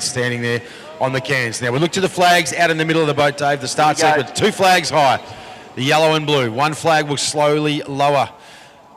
standing there on the cans. Now we look to the flags out in the middle of the boat, Dave. The start sequence, 2 flags high, the yellow and blue. 1 flag will slowly lower.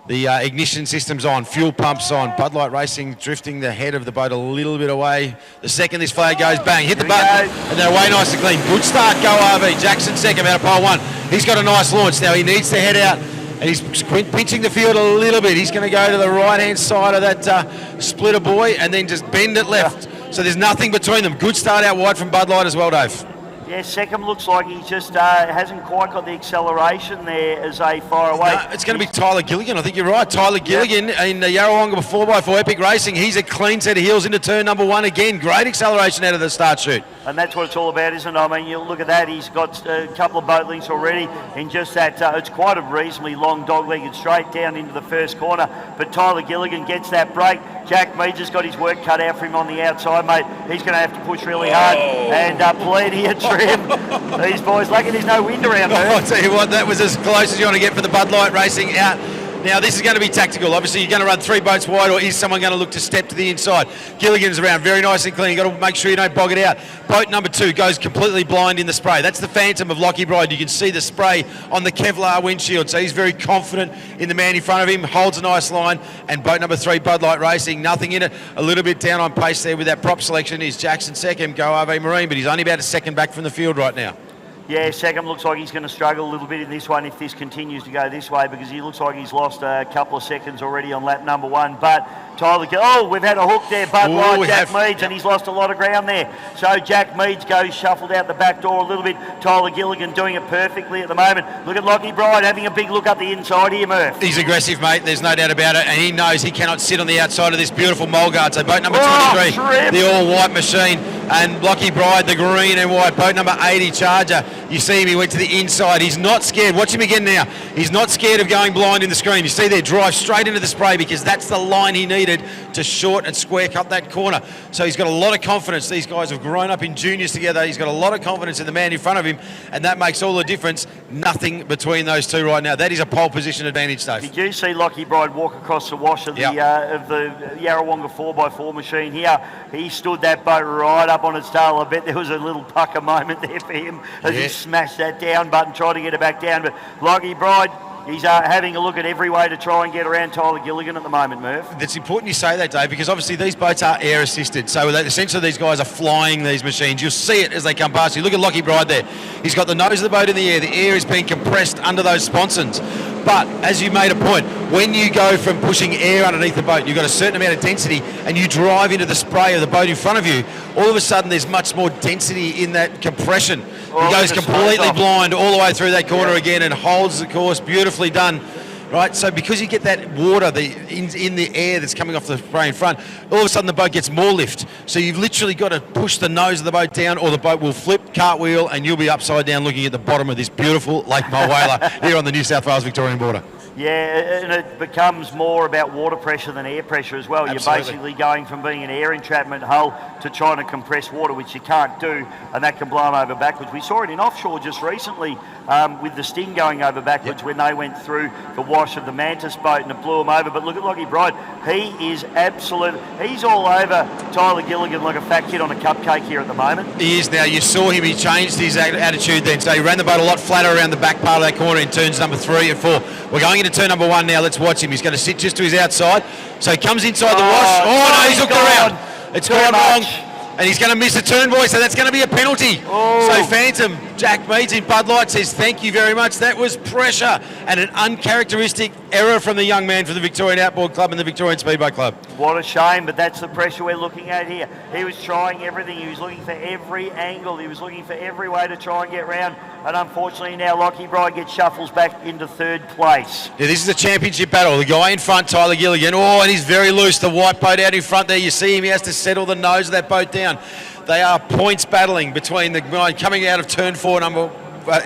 The ignition system's on, fuel pumps on. Budlight Racing drifting the head of the boat a little bit away. The second this flag goes, bang, hit the button, and they're away nice and clean. Good start, go RV. Jackson second out of pole 1. He's got a nice launch. Now he needs to head out, and he's pinching the field a little bit. He's going to go to the right-hand side of that splitter buoy and then just bend it left. So there's nothing between them. Good start out wide from Budlight as well, Dave. Yeah, second looks like he just hasn't quite got the acceleration there as they fire away. No, it's going to be Tyler Gilligan. I think you're right. Tyler Gilligan in the Yarrawonga 4x4 Epic Racing. He's a clean set of heels into turn number 1 again. Great acceleration out of the start chute. And that's what it's all about, isn't it? I mean, you look at that. He's got a couple of boat links already in just that. It's quite a reasonably long dog-legged straight down into the first corner. But Tyler Gilligan gets that break. Jack Meads has got his work cut out for him on the outside, mate. He's going to have to push really hard. And plenty of trim. These boys, lucky there's no wind around there. I'll tell you what, that was as close as you want to get for the Budlight Racing out. Now, this is going to be tactical. Obviously, you're going to run 3 boats wide, or is someone going to look to step to the inside? Gilligan's around very nice and clean. You've got to make sure you don't bog it out. Boat number 2 goes completely blind in the spray. That's the Phantom of Lockie Bride. You can see the spray on the Kevlar windshield. So he's very confident in the man in front of him, holds a nice line. And boat number 3, Budlight Racing, nothing in it. A little bit down on pace there with that prop selection is Jackson second, Go RV Marine, but he's only about a second back from the field right now. Yeah, second looks like he's going to struggle a little bit in this one if this continues to go this way, because he looks like he's lost a couple of seconds already on lap number 1. But Tyler, we've had a hook there, Budlight, Jack Meads, and he's lost a lot of ground there. So Jack Meads goes shuffled out the back door a little bit. Tyler Gilligan doing it perfectly at the moment. Look at Lockie Bride having a big look up the inside here, Murph. He's aggressive, mate. There's no doubt about it, and he knows he cannot sit on the outside of this beautiful Mulgard. So boat number 23, the all-white machine, and Lockie Bride, the green and white. Boat number 80, Charger. You see him, he went to the inside. He's not scared. Watch him again now. He's not scared of going blind in the screen. You see there, drive straight into the spray, because that's the line he needed to short and square cut that corner. So he's got a lot of confidence. These guys have grown up in juniors together. He's got a lot of confidence in the man in front of him, and that makes all the difference. Nothing between those two right now. That is a pole position advantage, Dave. Did you see Lockie Bride walk across the wash of the Yarrawonga 4x4 machine here? He stood that boat right up on its tail. I bet there was a little pucker moment there for him as he smashed that down button, tried to get it back down. But Lockie Bride, he's having a look at every way to try and get around Tyler Gilligan at the moment, Murph. It's important you say that, Dave, because obviously these boats are air assisted. So essentially these guys are flying these machines. You'll see it as they come past you. Look at Lockie Bride there. He's got the nose of the boat in the air. The air is being compressed under those sponsons. But as you made a point, when you go from pushing air underneath the boat, you've got a certain amount of density, and you drive into the spray of the boat in front of you, all of a sudden there's much more density in that compression. He goes completely blind all the way through that corner again and holds the course. Beautifully done. Right, so because you get that water in the air that's coming off the spray in front, all of a sudden the boat gets more lift. So you've literally got to push the nose of the boat down, or the boat will flip, cartwheel, and you'll be upside down looking at the bottom of this beautiful Lake Mulwala here on the New South Wales Victorian border. Yeah, and it becomes more about water pressure than air pressure as well. Absolutely. You're basically going from being an air entrapment hull to trying to compress water, which you can't do, and that can blow them over backwards. We saw it in offshore just recently with the Sting going over backwards when they went through the wash of the Mantis boat and it blew them over. But look at Lockie Bride. He is he's all over Tyler Gilligan like a fat kid on a cupcake here at the moment. He is now. You saw him. He changed his attitude then. So he ran the boat a lot flatter around the back part of that corner in turns number 3 and 4. We're going into turn number 1 now. Let's watch him. He's going to sit just to his outside. So he comes inside the wash. Oh, no, he's hooked around. It's gone wrong. And he's going to miss a turn, boy, so that's going to be a penalty. So Phantom, Jack Meads in Budlight says, thank you very much. That was pressure and an uncharacteristic error from the young man from the Victorian Outboard Club and the Victorian Speedboat Club. What a shame, but that's the pressure we're looking at here. He was trying everything. He was looking for every angle. He was looking for every way to try and get round. And unfortunately now Lockie Bride gets shuffles back into 3rd place. Yeah, this is a championship battle. The guy in front, Tyler Gilligan. Oh, and he's very loose. The white boat out in front there. You see him. He has to settle the nose of that boat down. They are points battling between the guy coming out of turn 4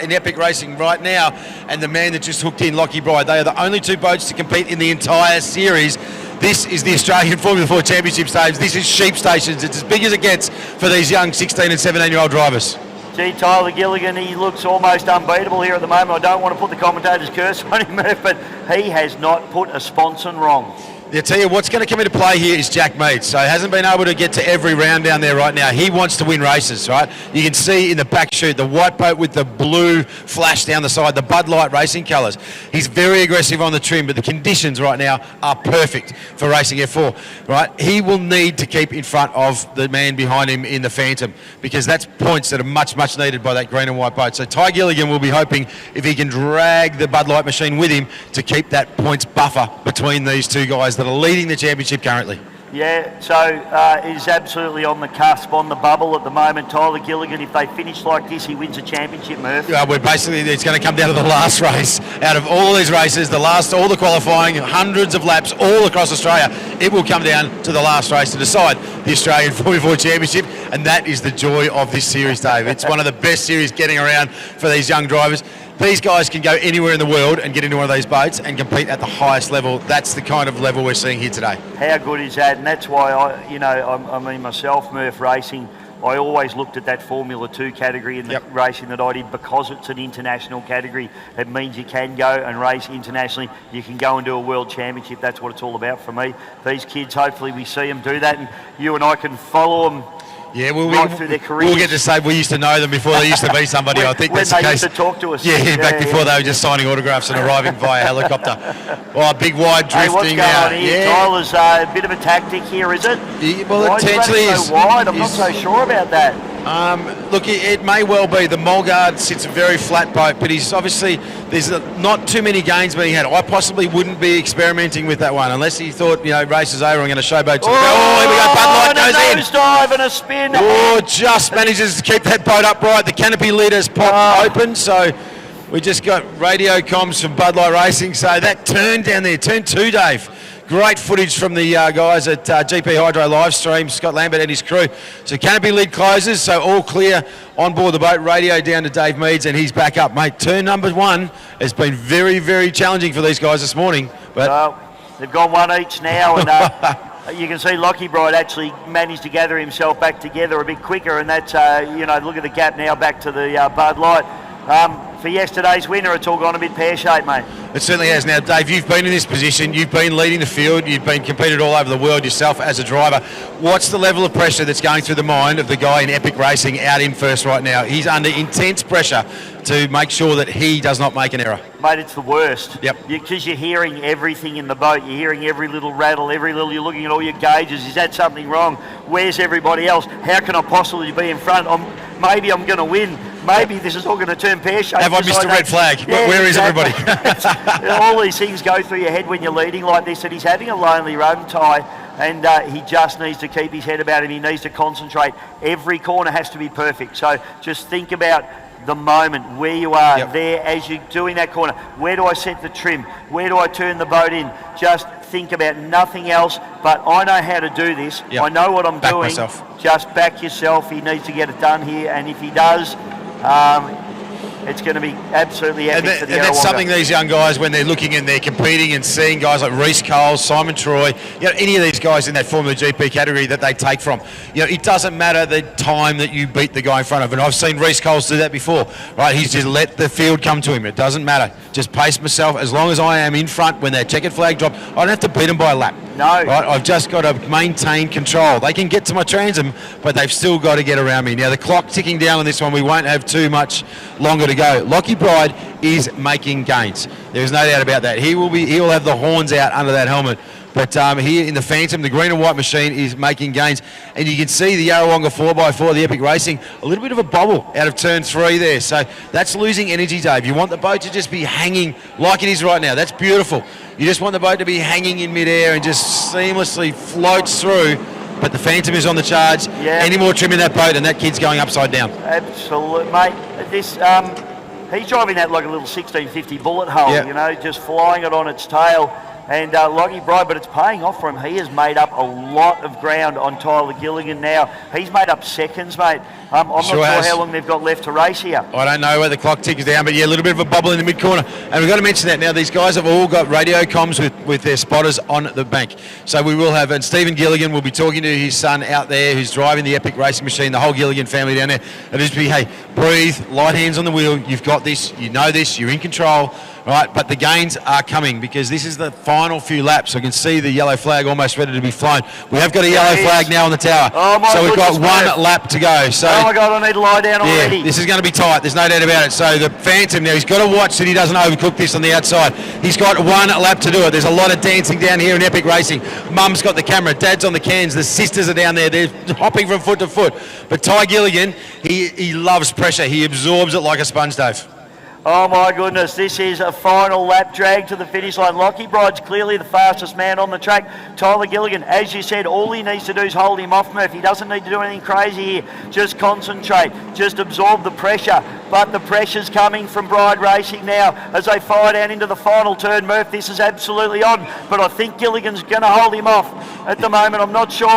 in Epic Racing right now and the man that just hooked in, Lockie Bride. They are the only 2 boats to compete in the entire series. This is the Australian Formula 4 Championship stage. This is sheep stations. It's as big as it gets for these young 16 and 17-year-old drivers. Gee, Tyler Gilligan, he looks almost unbeatable here at the moment. I don't want to put the commentator's curse on him, but he has not put a sponson wrong. I tell you what's going to come into play here is Jack Mead. So he hasn't been able to get to every round down there right now. He wants to win races, right? You can see in the back chute the white boat with the blue flash down the side, the Budlight racing colours. He's very aggressive on the trim, but the conditions right now are perfect for racing F4, right? He will need to keep in front of the man behind him in the Phantom, because that's points that are much, much needed by that green and white boat. So Ty Gilligan will be hoping if he can drag the Budlight machine with him to keep that points buffer between these two guys that are leading the championship currently. Yeah, so it is absolutely on the cusp, on the bubble at the moment. Tyler Gilligan, if they finish like this, he wins a championship, Murph. Yeah, we're basically, it's going to come down to the last race. Out of all these races, all the qualifying, hundreds of laps all across Australia, it will come down to the last race to decide the Australian 44 Championship, and that is the joy of this series, Dave. It's one of the best series getting around for these young drivers. These guys can go anywhere in the world and get into one of these boats and compete at the highest level. That's the kind of level we're seeing here today. How good is that? And that's why I mean myself, Murph Racing, I always looked at that Formula 2 category in the racing that I did, because it's an international category. It means you can go and race internationally. You can go and do a world championship. That's what it's all about for me. These kids, hopefully we see them do that, and you and I can follow them. Yeah, through their careers. We'll get to say we used to know them before they used to be somebody. I think that's the case. When they used to talk to us. Yeah, back before they were just signing autographs and arriving via helicopter. Oh, big wide drifting. Hey, what's going on here? Yeah. Tyler's a bit of a tactic here, is it? Yeah, well, why potentially is so wide? I'm not so sure about that. Look, it may well be. The Mulgard sits a very flat boat, but he's obviously, there's not too many gains being had. I possibly wouldn't be experimenting with that one unless he thought, race is over, I'm going to showboat to here we go, Budlight goes in. Nosedive and a spin. Oh, just manages to keep that boat upright. The canopy lid has popped open, so we just got radio comms from Budlight Racing. So that turn down there, turn 2, Dave. Great footage from the guys at GP Hydro Livestream, Scott Lambert and his crew. So canopy lid closes, so all clear on board the boat. Radio down to Dave Meads, and he's back up, mate. Turn number 1 has been very, very challenging for these guys this morning. But they've gone one each now, and you can see Lockie Bride actually managed to gather himself back together a bit quicker, and that's, look at the gap now back to the Bud Light. For yesterday's winner, it's all gone a bit pear-shaped, mate. It certainly has. Now, Dave, you've been in this position. You've been leading the field. You've been competed all over the world yourself as a driver. What's the level of pressure that's going through the mind of the guy in Epic Racing out in first right now? He's under intense pressure to make sure that he does not make an error. Mate, it's the worst. Yep. Because you're hearing everything in the boat. You're hearing every little rattle, you're looking at all your gauges. Is that something wrong? Where's everybody else? How can I possibly be in front? Maybe I'm going to win. Maybe this is all going to turn pear-shaped. Have I missed a red flag? Yeah, Where is everybody? All these things go through your head when you're leading like this, and he's having a lonely run, Ty, and he just needs to keep his head about him. He needs to concentrate. Every corner has to be perfect. So just think about the moment where you are there as you're doing that corner. Where do I set the trim? Where do I turn the boat in? Just think about nothing else, but I know how to do this. I know what I'm doing. Myself. Just back yourself. He needs to get it done here, and if he does, it's going to be absolutely epic for the Yarrawonga. And that's something these young guys, when they're looking and they're competing and seeing guys like Reece Coles, Simon Troy, any of these guys in that Formula GP category that they take from, it doesn't matter the time that you beat the guy in front of. And I've seen Reece Coles do that before, right? He's just let the field come to him. It doesn't matter. Just pace myself. As long as I am in front when that checkered flag drop, I don't have to beat them by a lap. No. Right? I've just got to maintain control. They can get to my transom, but they've still got to get around me. Now, the clock ticking down on this one, we won't have too much longer to go. Lockie Bride is making gains. There's no doubt about that. He will have the horns out under that helmet. But here in the Phantom, the green and white machine is making gains. And you can see the Yarrawonga 4x4, the Epic Racing, a little bit of a bobble out of turn 3 there. So that's losing energy, Dave. You want the boat to just be hanging like it is right now. That's beautiful. You just want the boat to be hanging in midair and just seamlessly floats through. But the Phantom is on the charge. Yeah. Any more trim in that boat and that kid's going upside down. Absolutely, mate. This, he's driving that like a little 1650 bullet hole, just flying it on its tail. And Lockie Bride, but it's paying off for him. He has made up a lot of ground on Tyler Gilligan now. He's made up seconds, mate. I'm not sure how long they've got left to race here. I don't know where the clock ticks down, but a little bit of a bubble in the mid-corner. And we've got to mention that now. These guys have all got radio comms with their spotters on the bank. So we will have, and Stephen Gilligan will be talking to his son out there who's driving the Epic Racing machine, the whole Gilligan family down there. And just be, hey, breathe, light hands on the wheel. You've got this. You know this. You're in control. Right, but the gains are coming because this is the final final few laps. I can see the yellow flag almost ready to be flown. We have got a yellow flag now on the tower. Oh my so we've got goodness, one lap to go. So, oh my God, I need to lie down already. This is going to be tight. There's no doubt about it. So the Phantom now, he's got to watch that he doesn't overcook this on the outside. He's got one lap to do it. There's a lot of dancing down here in Epic Racing. Mum's got the camera. Dad's on the cans. The sisters are down there. They're hopping from foot to foot. But Ty Gilligan, he loves pressure. He absorbs it like a sponge, Dave. Oh my goodness, this is a final lap drag to the finish line. Lockie Bride's clearly the fastest man on the track. Tyler Gilligan, as you said, all he needs to do is hold him off, Murph. He doesn't need to do anything crazy here. Just concentrate, just absorb the pressure. But the pressure's coming from Bride Racing now as they fire down into the final turn. Murph, this is absolutely on, but I think Gilligan's going to hold him off at the moment. I'm not sure.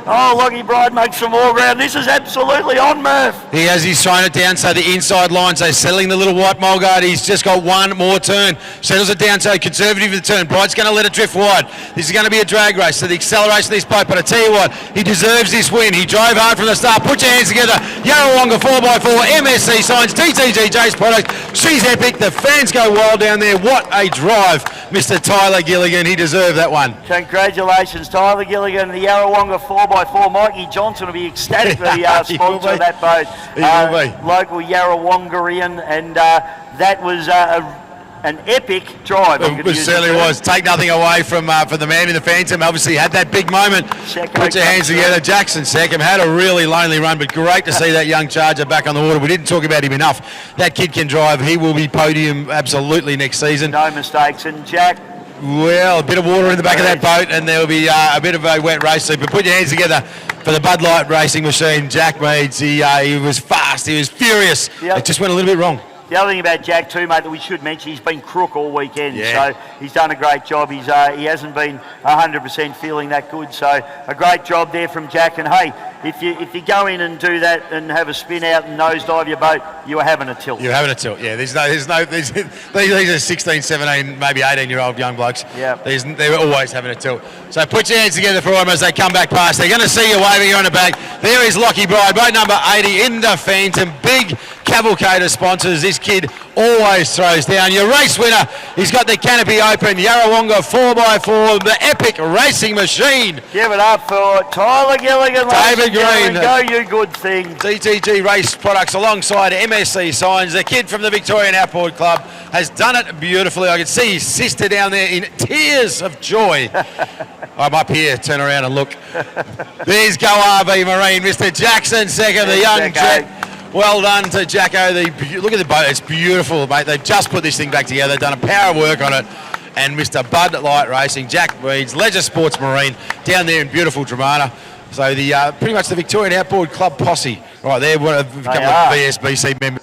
Lockie Bride makes some more ground. This is absolutely on, Murph. He has, he's thrown it down, so the inside lines, they're settling the little white mulgard. He's just got one more turn. Settles it down, so conservative of the turn. Bride's going to let it drift wide. This is going to be a drag race, so the acceleration of this boat, but I tell you what, he deserves this win. He drove hard from the start. Put your hands together. Yarrawonga 4x4, MSC signs, TTGJ's product. She's epic. The fans go wild down there. What a drive, Mr. Tyler Gilligan. He deserved that one. Congratulations, Tyler Gilligan, the Yarrawonga 4x4. Mikey Johnson will be ecstatic for the sponsor of that boat. Local Yarrawongarian, and that was an epic drive. It certainly was. Take nothing away from the man in the Phantom. Obviously had that big moment. Put your hands together. Jackson Seckham had a really lonely run, but great to see that young charger back on the water. We didn't talk about him enough. That kid can drive. He will be podium absolutely next season. No mistakes. And Jack, well, a bit of water in the back of that boat, and there will be a bit of a wet race. But put your hands together for the Budlight racing machine. Jack Meads, he was fast. He was furious. Yep. It just went a little bit wrong. The other thing about Jack too, mate, that we should mention, he's been crook all weekend, so he's done a great job. He hasn't been 100% feeling that good, so a great job there from Jack. And hey, if you go in and do that and have a spin out and nosedive your boat, you are having a tilt. You're having a tilt, yeah. These are 16, 17, maybe 18-year-old young blokes. Yeah. They're always having a tilt. So put your hands together for them as they come back past. They're going to see you waving on the back. There is Lockie Bride, boat number 80 in the Phantom. Big cavalcade of sponsors. This kid always throws down. Your race winner, he's got the canopy open. Yarrawonga 4x4, the epic racing machine. Give it up for Tyler Gilligan. David Green. Go you good thing. DTG Race Products alongside MSC Signs. The kid from the Victorian Outboard Club has done it beautifully. I can see his sister down there in tears of joy. I'm up here, turn around and look. There's Go RV Marine, Mr. Jackson Seckham, the young jet. Well done to Jacko. Look at the boat, it's beautiful, mate. They've just put this thing back together, done a power of work on it. And Mr. Budlight Racing, Jack Meads, Leisure Sports Marine, down there in beautiful Dramana. So pretty much the Victorian Outboard Club posse, right there, become a VSBC member.